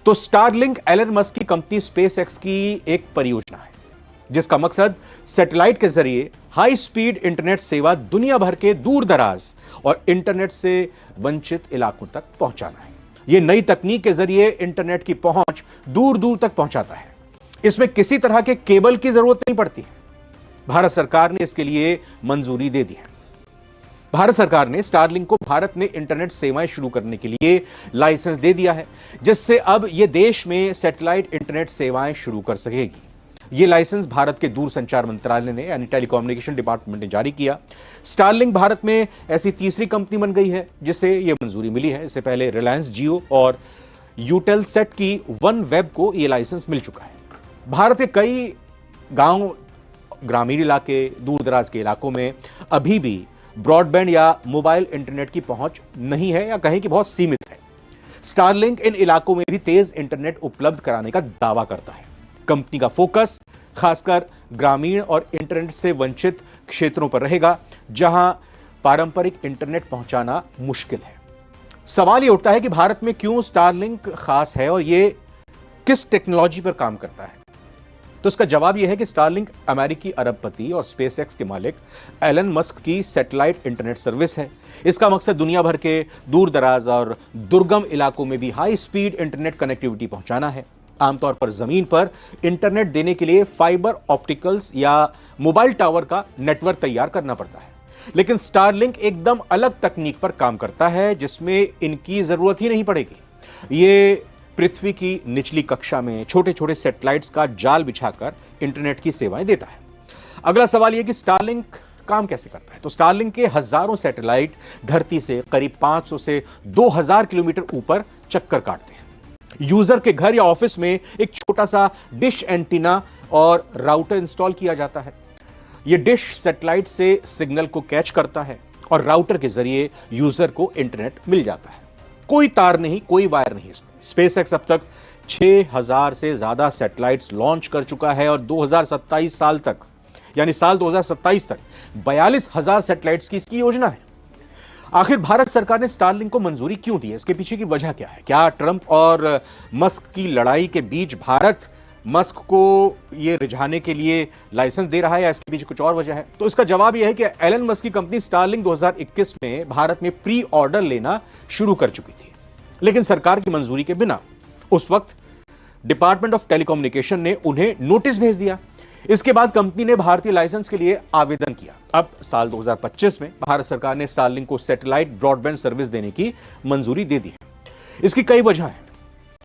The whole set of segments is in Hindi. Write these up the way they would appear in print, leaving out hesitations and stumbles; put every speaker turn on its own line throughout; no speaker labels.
तो स्टारलिंक एलन मस्क की कंपनी स्पेस एक्स की एक परियोजना है जिसका मकसद सैटेलाइट के जरिए हाई स्पीड इंटरनेट सेवा दुनिया भर के दूर दराज और इंटरनेट से वंचित इलाकों तक पहुंचाना है। यह नई तकनीक के जरिए इंटरनेट की पहुंच दूर दूर तक पहुंचाता है। इसमें किसी तरह के केबल की जरूरत नहीं पड़ती है। भारत सरकार ने इसके लिए मंजूरी दे दी है। भारत सरकार ने स्टारलिंक को भारत में इंटरनेट सेवाएं शुरू करने के लिए लाइसेंस दे दिया है, जिससे अब यह देश में सैटेलाइट इंटरनेट सेवाएं शुरू कर सकेगी। यह लाइसेंस भारत के दूरसंचार मंत्रालय ने यानी टेलीकम्युनिकेशन डिपार्टमेंट ने जारी किया। स्टारलिंक भारत में ऐसी तीसरी कंपनी बन गई है जिसे यह मंजूरी मिली है। इससे पहले रिलायंस जियो और यूटेलसेट की वन वेब को यह लाइसेंस मिल चुका है। भारत के कई गांव, ग्रामीण इलाके, दूर दराज के इलाकों में अभी भी ब्रॉडबैंड या मोबाइल इंटरनेट की पहुंच नहीं है या कहीं कि बहुत सीमित है। स्टारलिंक इन इलाकों में भी तेज इंटरनेट उपलब्ध कराने का दावा करता है। कंपनी का फोकस खासकर ग्रामीण और इंटरनेट से वंचित क्षेत्रों पर रहेगा जहां पारंपरिक इंटरनेट पहुंचाना मुश्किल है। सवाल यह उठता है कि भारत में क्यों स्टारलिंक खास है और यह किस टेक्नोलॉजी पर काम करता है। तो इसका जवाब यह है कि स्टारलिंक अमेरिकी अरबपति और स्पेसएक्स के मालिक एलन मस्क की सैटेलाइट इंटरनेट सर्विस है। इसका मकसद दुनिया भर के दूर दराज और दुर्गम इलाकों में भी हाई स्पीड इंटरनेट कनेक्टिविटी पहुंचाना है। आमतौर पर जमीन पर इंटरनेट देने के लिए फाइबर ऑप्टिकल्स या मोबाइल टावर का नेटवर्क तैयार करना पड़ता है, लेकिन स्टारलिंक एकदम अलग तकनीक पर काम करता है जिसमें इनकी जरूरत ही नहीं पड़ेगी। ये पृथ्वी की निचली कक्षा में छोटे छोटे सैटेलाइट्स का जाल बिछाकर इंटरनेट की सेवाएं देता है। अगला सवाल यह कि स्टारलिंक काम कैसे करता है। तो स्टारलिंक के हजारों सैटेलाइट धरती से करीब 500 से 2000 किलोमीटर ऊपर चक्कर काटते हैं। यूजर के घर या ऑफिस में एक छोटा सा डिश एंटीना और राउटर इंस्टॉल किया जाता है। यह डिश सैटेलाइट से सिग्नल को कैच करता है और राउटर के जरिए यूजर को इंटरनेट मिल जाता है। कोई तार नहीं, कोई वायर नहीं। इसमें स्पेसएक्स अब तक 6000 से ज्यादा सैटेलाइट्स लॉन्च कर चुका है और 2027 साल तक यानी साल 2027 तक 42000 सैटेलाइट्स की इसकी योजना है। आखिर भारत सरकार ने स्टारलिंक को मंजूरी क्यों दी है? इसके पीछे की वजह क्या है? क्या ट्रंप और मस्क की लड़ाई के बीच भारत मस्क को यह रिझाने के लिए लाइसेंस दे रहा है या इसके पीछे कुछ और वजह है? तो इसका जवाब यह है कि एलन मस्क की कंपनी स्टारलिंक 2021 में भारत में प्री ऑर्डर लेना शुरू कर चुकी थी, लेकिन सरकार की मंजूरी के बिना। उस वक्त डिपार्टमेंट ऑफ टेलीकम्युनिकेशन ने उन्हें नोटिस भेज दिया। इसके बाद कंपनी ने भारतीय लाइसेंस के लिए आवेदन किया। अब साल 2025 में भारत सरकार ने स्टारलिंक को सैटेलाइट ब्रॉडबैंड सर्विस देने की मंजूरी दे दी है। इसकी कई वजह हैं।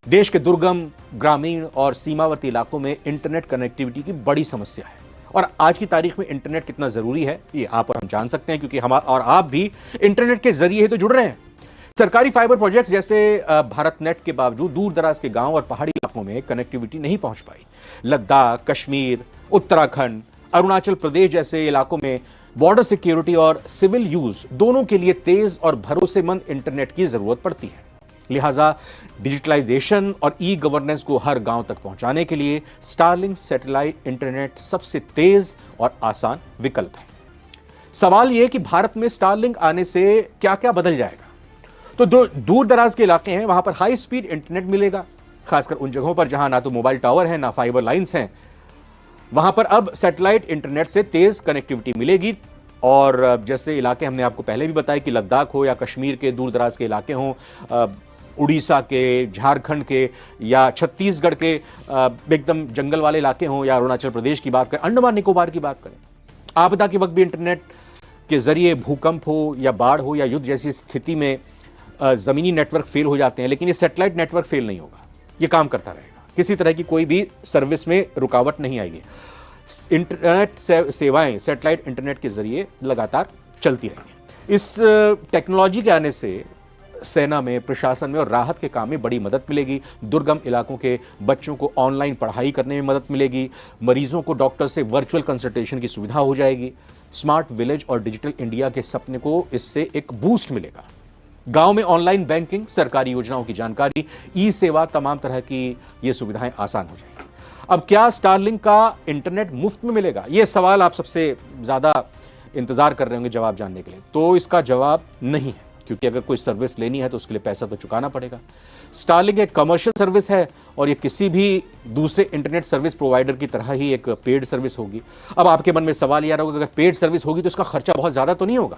देश के दुर्गम, ग्रामीण और सीमावर्ती इलाकों में इंटरनेट कनेक्टिविटी की बड़ी समस्या है और आज की तारीख में इंटरनेट कितना जरूरी है ये आप और हम जान सकते हैं, क्योंकि हम और आप भी इंटरनेट के जरिए ही तो जुड़ रहे हैं। सरकारी फाइबर प्रोजेक्ट जैसे भारत नेट के बावजूद दूर दराज के गांव और पहाड़ी इलाकों में कनेक्टिविटी नहीं पहुंच पाई। लद्दाख, कश्मीर, उत्तराखंड, अरुणाचल प्रदेश जैसे इलाकों में बॉर्डर सिक्योरिटी और सिविल यूज दोनों के लिए तेज और भरोसेमंद इंटरनेट की जरूरत पड़ती है। लिहाजा डिजिटलाइजेशन और ई गवर्नेंस को हर गांव तक पहुंचाने के लिए स्टारलिंक सैटेलाइट इंटरनेट सबसे तेज और आसान विकल्प है। सवाल यह कि भारत में स्टारलिंक आने से क्या क्या बदल जाएगा। तो दूर दराज के इलाके हैं, वहां पर हाई स्पीड इंटरनेट मिलेगा, खासकर उन जगहों पर जहां ना तो मोबाइल टावर है ना फाइबर लाइंस हैं। वहां पर अब सैटेलाइट इंटरनेट से तेज कनेक्टिविटी मिलेगी। और जैसे इलाके हमने आपको पहले भी बताया कि लद्दाख हो या कश्मीर के दूर दराज के इलाके हों, उड़ीसा के, झारखंड के या छत्तीसगढ़ के एकदम जंगल वाले इलाके हों या अरुणाचल प्रदेश की बात करें, अंडमान निकोबार की बात करें, आपदा के वक्त भी इंटरनेट के जरिए भूकंप हो या बाढ़ हो या युद्ध जैसी स्थिति में जमीनी नेटवर्क फेल हो जाते हैं, लेकिन ये सैटेलाइट नेटवर्क फेल नहीं होगा। ये काम करता रहेगा, किसी तरह की कोई भी सर्विस में रुकावट नहीं आएगी। इंटरनेट सेवाएं सैटेलाइट इंटरनेट के जरिए लगातार चलती रहेंगी। इस टेक्नोलॉजी के आने से सेना में, प्रशासन में और राहत के काम में बड़ी मदद मिलेगी। दुर्गम इलाकों के बच्चों को ऑनलाइन पढ़ाई करने में मदद मिलेगी। मरीजों को डॉक्टर से वर्चुअल कंसल्टेशन की सुविधा हो जाएगी। स्मार्ट विलेज और डिजिटल इंडिया के सपने को इससे एक बूस्ट मिलेगा। गांव में ऑनलाइन बैंकिंग, सरकारी योजनाओं की जानकारी, ई सेवा, तमाम तरह की ये सुविधाएं आसान हो जाएंगी। अब क्या स्टारलिंक का इंटरनेट मुफ्त में मिलेगा? यह सवाल आप सबसे ज्यादा इंतजार कर रहे होंगे जवाब जानने के लिए। तो इसका जवाब नहीं है, क्योंकि अगर कोई सर्विस लेनी है तो उसके लिए पैसा तो चुकाना पड़ेगा। स्टारलिंक एक कमर्शियल सर्विस है और ये किसी भी दूसरे इंटरनेट सर्विस प्रोवाइडर की तरह ही एक पेड सर्विस होगी। अब आपके मन में सवाल यह होगा, अगर पेड सर्विस होगी तो इसका खर्चा बहुत ज्यादा तो नहीं होगा?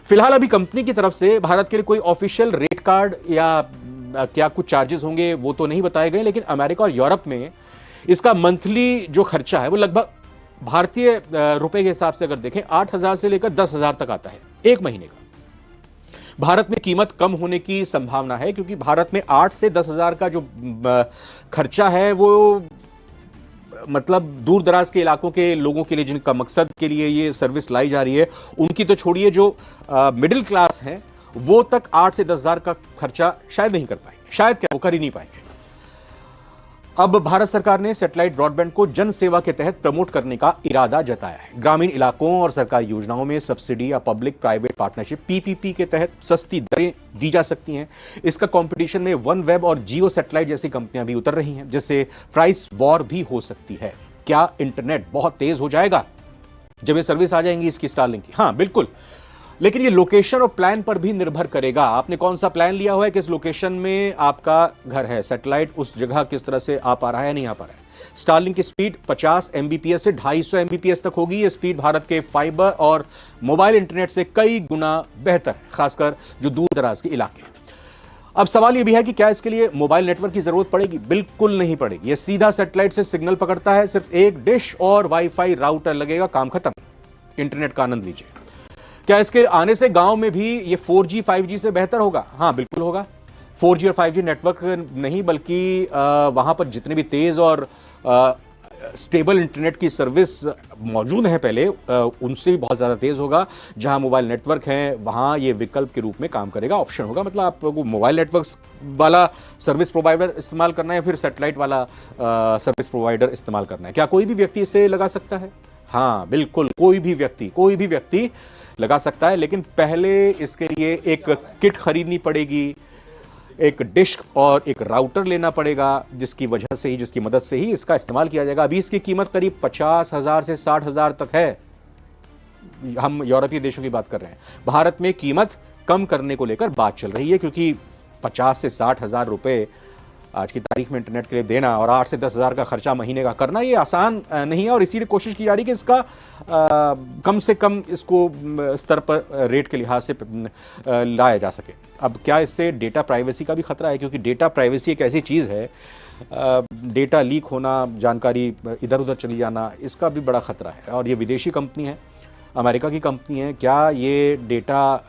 फिलहाल अभी कंपनी की तरफ से भारत के लिए कोई ऑफिशियल रेट कार्ड या क्या कुछ चार्जेस होंगे वो तो नहीं बताए गए, लेकिन अमेरिका और यूरोप में इसका मंथली जो खर्चा है वो लगभग भारतीय रुपए के हिसाब से अगर देखें 8,000 से लेकर 10,000 तक आता है एक महीने का। भारत में कीमत कम होने की संभावना है क्योंकि भारत में 8 से 10,000 का जो खर्चा है वो मतलब दूर दराज के इलाकों के लोगों के लिए, जिनका मकसद के लिए ये सर्विस लाई जा रही है, उनकी तो छोड़िए, जो मिडिल क्लास हैं वो तक 8 से 10,000 का खर्चा शायद नहीं कर पाएंगे, शायद क्या वो कर ही नहीं पाएंगे। अब भारत सरकार ने सैटेलाइट ब्रॉडबैंड को जन सेवा के तहत प्रमोट करने का इरादा जताया है। ग्रामीण इलाकों और सरकारी योजनाओं में सब्सिडी या पब्लिक प्राइवेट पार्टनरशिप पीपीपी के तहत सस्ती दरें दी जा सकती हैं। इसका कंपटीशन में वन वेब और जियो सैटेलाइट जैसी कंपनियां भी उतर रही हैं, जिससे प्राइस वॉर भी हो सकती है। क्या इंटरनेट बहुत तेज हो जाएगा जब ये सर्विस आ जाएंगी इसकी, स्टारलिंक की? हाँ बिल्कुल, लेकिन ये लोकेशन और प्लान पर भी निर्भर करेगा। आपने कौन सा प्लान लिया हुआ है, किस लोकेशन में आपका घर है, सैटेलाइट उस जगह किस तरह से आ पा रहा है, नहीं आ पा रहा है। स्टारलिंक की स्पीड 50 एमबीपीएस से 250 एमबीपीएस तक होगी। यह स्पीड भारत के फाइबर और मोबाइल इंटरनेट से कई गुना बेहतर है, खासकर जो दूर दराज के इलाके हैं। अब सवाल यह भी है कि क्या इसके लिए मोबाइल नेटवर्क की जरूरत पड़ेगी? बिल्कुल नहीं पड़ेगी। यह सीधा सैटेलाइट से सिग्नल पकड़ता है, सिर्फ एक डिश और वाईफाई राउटर लगेगा, काम खत्म। इंटरनेट का आनंद लीजिए। क्या इसके आने से गांव में भी ये 4G 5G से बेहतर होगा? हाँ बिल्कुल होगा। 4G और 5G नेटवर्क नहीं, बल्कि वहां पर जितने भी तेज और स्टेबल इंटरनेट की सर्विस मौजूद है पहले, उनसे भी बहुत ज्यादा तेज होगा। जहां मोबाइल नेटवर्क है वहां ये विकल्प के रूप में काम करेगा, ऑप्शन होगा। मतलब आपको मोबाइल नेटवर्क वाला सर्विस प्रोवाइडर इस्तेमाल करना है, फिर सैटेलाइट वाला सर्विस प्रोवाइडर इस्तेमाल करना है। क्या कोई भी व्यक्ति इसे लगा सकता है? हाँ बिल्कुल, कोई भी व्यक्ति लगा सकता है, लेकिन पहले इसके लिए एक किट खरीदनी पड़ेगी, एक डिश और एक राउटर लेना पड़ेगा, जिसकी मदद से ही इसका इस्तेमाल किया जाएगा। अभी इसकी कीमत करीब 50,000 से 60,000 तक है। हम यूरोपीय देशों की बात कर रहे हैं। भारत में कीमत कम करने को लेकर बात चल रही है, क्योंकि 50 से 60,000 रुपए आज की तारीख में इंटरनेट के लिए देना और 8 से 10,000 का खर्चा महीने का करना, ये आसान नहीं है। और इसीलिए कोशिश की जा रही है कि इसका कम से कम इसको स्तर पर रेट के लिहाज से लाया जा सके। अब क्या इससे डेटा प्राइवेसी का भी खतरा है? क्योंकि डेटा प्राइवेसी एक ऐसी चीज़ है, डेटा लीक होना, जानकारी इधर उधर चली जाना, इसका भी बड़ा खतरा है। और ये विदेशी कंपनी है, अमेरिका की कंपनी है, क्या ये डेटा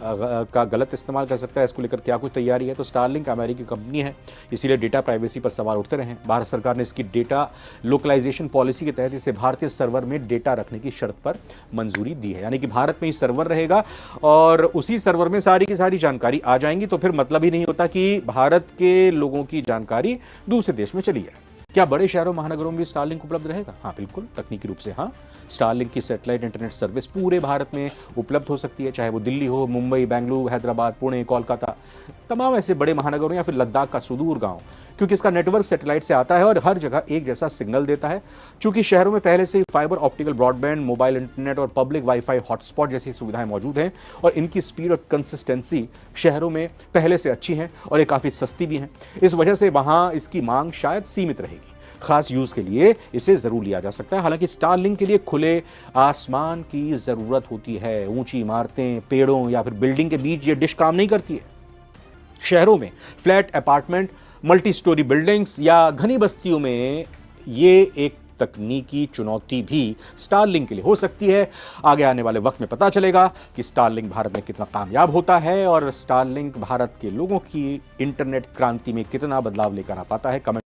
का गलत इस्तेमाल कर सकता है? इसको लेकर क्या कुछ तैयारी है? तो स्टारलिंक अमेरिकी कंपनी है, इसीलिए डेटा प्राइवेसी पर सवाल उठते रहे हैं। भारत सरकार ने इसकी डेटा लोकलाइजेशन पॉलिसी के तहत इसे भारतीय सर्वर में डेटा रखने की शर्त पर मंजूरी दी है। यानी कि भारत में ही सर्वर रहेगा और उसी सर्वर में सारी की सारी जानकारी आ जाएंगी। तो फिर मतलब ही नहीं होता कि भारत के लोगों की जानकारी दूसरे देश में चली जाए। क्या बड़े शहरों महानगरों में भी स्टारलिंक उपलब्ध रहेगा? हाँ बिल्कुल, तकनीकी रूप से हाँ। स्टारलिंक की सैटेलाइट इंटरनेट सर्विस पूरे भारत में उपलब्ध हो सकती है, चाहे वो दिल्ली हो, मुंबई, बेंगलुरु, हैदराबाद, पुणे, कोलकाता, तमाम ऐसे बड़े महानगरों या फिर लद्दाख का सुदूर गांव, क्योंकि इसका नेटवर्क सैटेलाइट से आता है और हर जगह एक जैसा सिग्नल देता है। चूंकि शहरों में पहले से ही fibre optical broadband, mobile internet और पब्लिक वाईफाई हॉटस्पॉट जैसी सुविधाएं मौजूद हैं और इनकी स्पीड और कंसिस्टेंसी शहरों में पहले से अच्छी है और ये काफी सस्ती भी है। इस वजह से वहां इसकी मांग शायद सीमित रहेगी। खास यूज के लिए इसे जरूर लिया जा सकता है। हालांकि स्टारलिंक के लिए खुले आसमान की जरूरत होती है। ऊंची इमारतें, पेड़ों या फिर बिल्डिंग के बीच ये डिश काम नहीं करती है। शहरों में flat, apartment, multi storey buildings या घनी बस्तियों में ये एक तकनीकी चुनौती भी स्टारलिंक के लिए हो सकती है। आगे आने वाले वक्त में पता चलेगा कि स्टारलिंक भारत में कितना कामयाब होता है और स्टारलिंक भारत के लोगों की इंटरनेट क्रांति में कितना बदलाव लेकर आ पाता है। कमेंट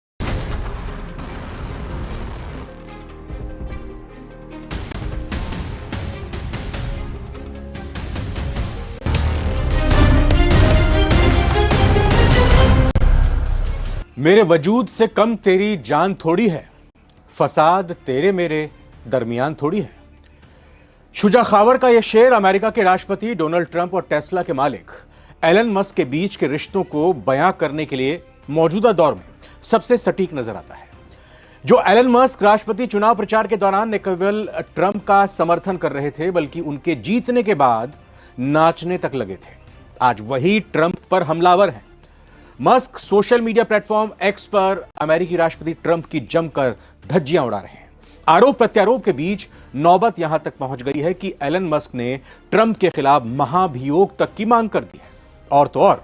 मेरे वजूद से कम तेरी जान थोड़ी है, फसाद तेरे मेरे दरमियान थोड़ी है। शुजा खावर का यह शेर अमेरिका के राष्ट्रपति डोनाल्ड ट्रंप और टेस्ला के मालिक एलन मस्क के बीच के रिश्तों को बयां करने के लिए मौजूदा दौर में सबसे सटीक नजर आता है। जो एलन मस्क राष्ट्रपति चुनाव प्रचार के दौरान न केवल ट्रंप का समर्थन कर रहे थे, बल्कि उनके जीतने के बाद नाचने तक लगे थे। आज वही ट्रंप पर हमलावर हैं। Musk social media platform x पर अमेरिकी राष्ट्रपति ट्रंप की जमकर धज्जियां उड़ा रहे हैं। आरोप प्रत्यारोप के बीच नौबत यहां तक पहुंच गई है कि एलन मस्क ने ट्रंप के खिलाफ महाभियोग तक की मांग कर दी है और तो और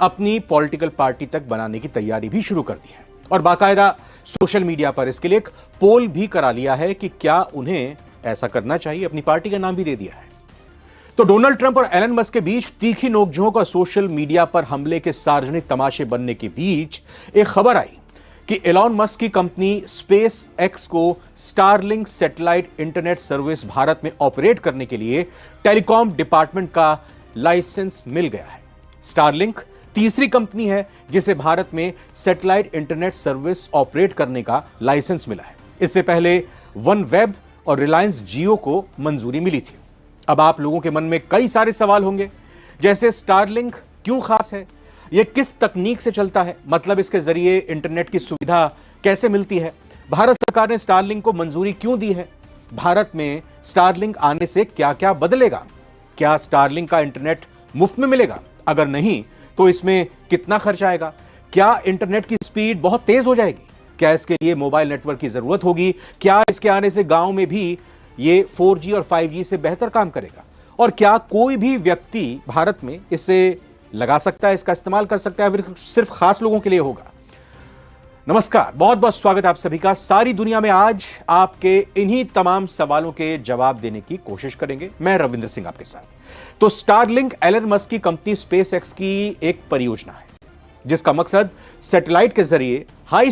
अपनी पॉलिटिकल पार्टी तक बनाने की तैयारी भी शुरू कर दी है और बाकायदा सोशल मीडिया पर इसके लिए एक पोल भी करा लिया है कि क्या उन्हें ऐसा करना चाहिए, अपनी पार्टी का नाम भी दे दिया है। तो डोनाल्ड ट्रंप और एलन मस्क के बीच तीखी नोकझोंक और सोशल मीडिया पर हमले के सार्वजनिक तमाशे बनने के बीच एक खबर आई कि एलॉन मस्क की कंपनी स्पेस एक्स को Starlink satellite internet service Bharat में ऑपरेट करने के लिए टेलीकॉम डिपार्टमेंट का लाइसेंस मिल गया है। स्टारलिंक तीसरी कंपनी है जिसे भारत में सैटेलाइट इंटरनेट सर्विस ऑपरेट करने का लाइसेंस मिला है। इससे पहले वन वेब और रिलायंस जियो को मंजूरी मिली थी। अब आप लोगों के मन में कई सारे सवाल होंगे, जैसे स्टारलिंक क्यों खास है, यह किस तकनीक से चलता है, मतलब इसके जरिए इंटरनेट की सुविधा कैसे मिलती है, भारत सरकार ने स्टारलिंक को मंजूरी क्यों दी है, भारत में स्टारलिंक आने से क्या क्या बदलेगा, क्या स्टारलिंक का इंटरनेट मुफ्त में मिलेगा, अगर नहीं तो इसमें कितना खर्च आएगा, क्या इंटरनेट की स्पीड बहुत तेज हो जाएगी, क्या इसके लिए मोबाइल नेटवर्क की जरूरत होगी, क्या इसके आने से गांव में भी ये 4G और 5G से बेहतर काम करेगा, और क्या कोई भी व्यक्ति भारत में इसे लगा सकता है, इसका इस्तेमाल कर सकता है, फिर सिर्फ खास लोगों के लिए होगा। नमस्कार, बहुत बहुत स्वागत आप सभी का। सारी दुनिया में आज आपके इन्हीं तमाम सवालों के जवाब देने की कोशिश करेंगे। मैं रविंद्र सिंह आपके साथ। तो स्टारलिंक एलन मस्क की कंपनी स्पेस एक्स की एक परियोजना है जिसका मकसद सैटेलाइट के जरिए हाई